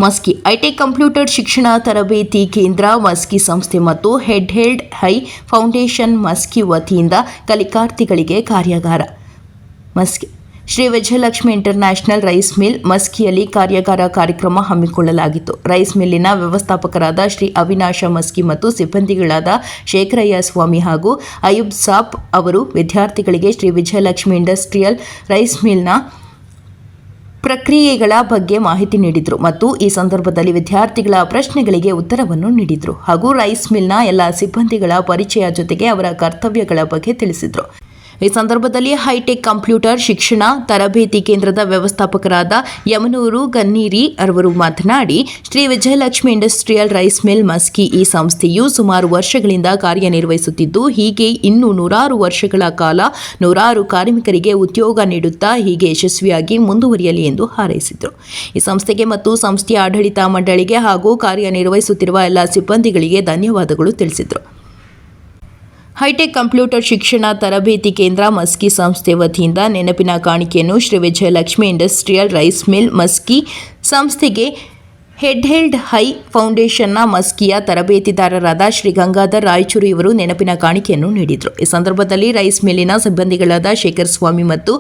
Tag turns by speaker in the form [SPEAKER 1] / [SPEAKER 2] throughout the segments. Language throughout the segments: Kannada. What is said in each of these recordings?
[SPEAKER 1] ಮಸ್ಕಿ ಐಟೆಕ್ ಕಂಪ್ಯೂಟರ್ ಶಿಕ್ಷಣ ತರಬೇತಿ ಕೇಂದ್ರ ಮಸ್ಕಿ ಸಂಸ್ಥೆ ಮತ್ತು ಹೆಲ್ಡ್ ಹೈ ಫೌಂಡೇಶನ್ ಮಸ್ಕಿ ವತಿಯಿಂದ ಕಲಿಕಾರ್ಥಿಗಳಿಗೆ ಕಾರ್ಯಾಗಾರ. Maski Shri Vijayalakshmi international rice mill ಮಸ್ಕಿಯಲ್ಲಿ ಕಾರ್ಯಾಗಾರ ಕಾರ್ಯಕ್ರಮ ಹಮ್ಮಿಕೊಳ್ಳಲಾಗಿತ್ತು. ರೈಸ್ ಮಿಲ್ಲಿನ ವ್ಯವಸ್ಥಾಪಕರಾದ ಶ್ರೀ ಅವಿನಾಶ ಮಸ್ಕಿ ಮತ್ತು ಸಿಬ್ಬಂದಿಗಳಾದ ಶೇಖರಯ್ಯ ಸ್ವಾಮಿ ಹಾಗೂ ಅಯೂಬ್ ಸಾಬ್ ಅವರು ವಿದ್ಯಾರ್ಥಿಗಳಿಗೆ ಶ್ರೀ ವಿಜಯಲಕ್ಷ್ಮಿ ಇಂಡಸ್ಟ್ರಿಯಲ್ ರೈಸ್ ಮಿಲ್ನ ಪ್ರಕ್ರಿಯೆಗಳ ಬಗ್ಗೆ ಮಾಹಿತಿ ನೀಡಿದರು ಮತ್ತು ಈ ಸಂದರ್ಭದಲ್ಲಿ ವಿದ್ಯಾರ್ಥಿಗಳ ಪ್ರಶ್ನೆಗಳಿಗೆ ಉತ್ತರವನ್ನು ನೀಡಿದರು ಹಾಗೂ ರೈಸ್ ಮಿಲ್ನ ಎಲ್ಲ ಸಿಬ್ಬಂದಿಗಳ ಪರಿಚಯ ಜೊತೆಗೆ ಅವರ ಕರ್ತವ್ಯಗಳ ಬಗ್ಗೆ ತಿಳಿಸಿದರು. ಈ ಸಂದರ್ಭದಲ್ಲಿ ಹೈಟೆಕ್ ಕಂಪ್ಯೂಟರ್ ಶಿಕ್ಷಣ ತರಬೇತಿ ಕೇಂದ್ರದ ವ್ಯವಸ್ಥಾಪಕರಾದ ಯಮನೂರು ಗನ್ನೀರಿ ಅವರು ಮಾತನಾಡಿ, Shri Vijayalakshmi industrial rice mill Maski ಈ ಸಂಸ್ಥೆಯು ಸುಮಾರು ವರ್ಷಗಳಿಂದ ಕಾರ್ಯನಿರ್ವಹಿಸುತ್ತಿದ್ದು, ಹೀಗೆ ಇನ್ನೂ 100 ವರ್ಷಗಳ ಕಾಲ 100 ಕಾರ್ಮಿಕರಿಗೆ ಉದ್ಯೋಗ ನೀಡುತ್ತಾ ಹೀಗೆ ಯಶಸ್ವಿಯಾಗಿ ಮುಂದುವರಿಯಲಿ ಎಂದು ಹಾರೈಸಿದರು. ಈ ಸಂಸ್ಥೆಗೆ ಮತ್ತು ಸಂಸ್ಥೆಯ ಆಡಳಿತ ಮಂಡಳಿಗೆ ಹಾಗೂ ಕಾರ್ಯನಿರ್ವಹಿಸುತ್ತಿರುವ ಎಲ್ಲ ಸಿಬ್ಬಂದಿಗಳಿಗೆ ಧನ್ಯವಾದಗಳು ತಿಳಿಸಿದರು. ಹೈಟೆಕ್ ಕಂಪ್ಯೂಟರ್ ಶಿಕ್ಷಣ ತರಬೇತಿ ಕೇಂದ್ರ ಮಸ್ಕಿ ಸಂಸ್ಥೆ ವತಿಯಿಂದ ನೆನಪಿನ ಕಾಣಿಕೆಯನ್ನು Shri Vijayalakshmi industrial rice mill Maski ಸಂಸ್ಥೆಗೆ ಹೆಲ್ಡ್ ಹೈ ಫೌಂಡೇಶನ್ನ ಮಸ್ಕಿಯ ತರಬೇತಿದಾರರಾದ ಶ್ರೀ ಗಂಗಾಧರ್ ರಾಯಚೂರು ಇವರು ನೆನಪಿನ ಕಾಣಿಕೆಯನ್ನು ನೀಡಿದರು. ಈ ಸಂದರ್ಭದಲ್ಲಿ ರೈಸ್ ಮಿಲ್ಲಿನ ಸಿಬ್ಬಂದಿಗಳಾದ ಶೇಖರ್ ಸ್ವಾಮಿ ಮತ್ತು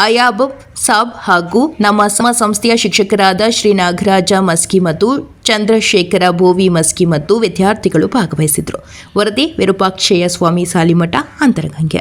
[SPEAKER 1] ಅಯಾಬ್ ಸಾಬ್ ಹಾಗೂ ನಮ್ಮ ಸಂಸ್ಥೆಯ ಶಿಕ್ಷಕರಾದ ಶ್ರೀ ನಾಗರಾಜ ಮಸ್ಕಿ ಮತ್ತು ಚಂದ್ರಶೇಖರ ಬೋವಿ ಮಸ್ಕಿ ಮತ್ತು ವಿದ್ಯಾರ್ಥಿಗಳು ಭಾಗವಹಿಸಿದರು. ವರದಿ ವಿರೂಪಾಕ್ಷಯ್ಯ ಸ್ವಾಮಿ ಸಾಲಿಮಠ, ಅಂತರಗಂಗೆ.